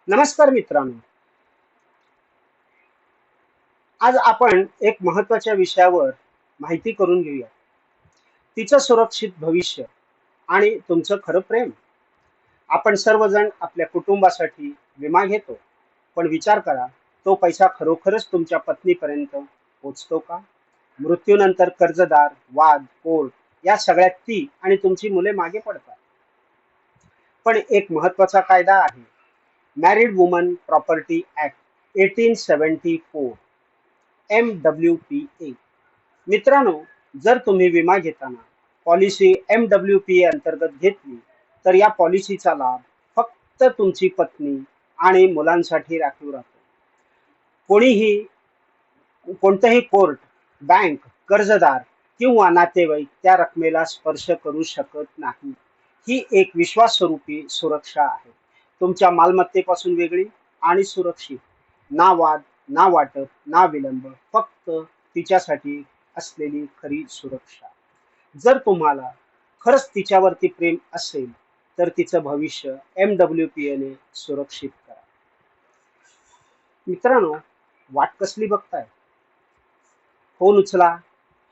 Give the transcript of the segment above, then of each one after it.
नमस्कार मित्रांनो, आज आपण एक महत्त्वाच्या विषयावर माहिती करून घेऊया. तिचं सुरक्षित भविष्य आणि तुमचं खरं प्रेम. आपण सर्वजण आपल्या कुटुंबासाठी विमा घेतो, पण विचार करा, तो पैसा खरोखरच तुमच्या पत्नीपर्यंत पोचतो का? मृत्यूनंतर कर्जदार, वाद, कोर्ट या सगळ्यात ती आणि तुमची मुले मागे पडतात. पण एक महत्त्वाचा कायदा आहे, married woman property act 1874, MWPA. मित्रांनो, जर तुम्ही विमा घेताना पॉलिसी MWPA अंतर्गत घेतली, तर या पॉलिसीचा लाभ फक्त तुमची पत्नी आणि मुलांसाठी राखीव राहतो. कोणीही कोणतंही कोर्ट, बँक, कर्जदार किंवा नातेवाईक त्या रकमेला स्पर्श करू शकत नाही. ही एक विश्वासस्वरूपी सुरक्षा आहे, तुमच्या मालमत्तेपासून वेगळी आणि सुरक्षित. ना वाद, ना वाटप, ना विलंब, फक्त तिच्यासाठी असलेली खरी सुरक्षा. जर तुम्हाला खरंच तिच्यावरती प्रेम असेल, तर तिचं भविष्य MWPA ने सुरक्षित करा. मित्रांनो, वाट कसली बघताय? फोन उचला.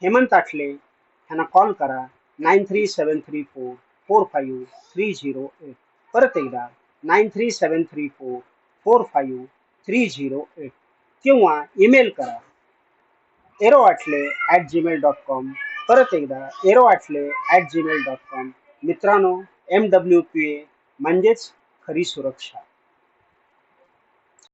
हेमंत आठले ह्यांना कॉल करा. 9373445308. परत एकदा 9373445308 किंवा ईमेल करा aeroatle@gmail.com. परत एकदा aeroatle@gmail.com. मित्रांनो, MWPA म्हणजेच खरी सुरक्षा.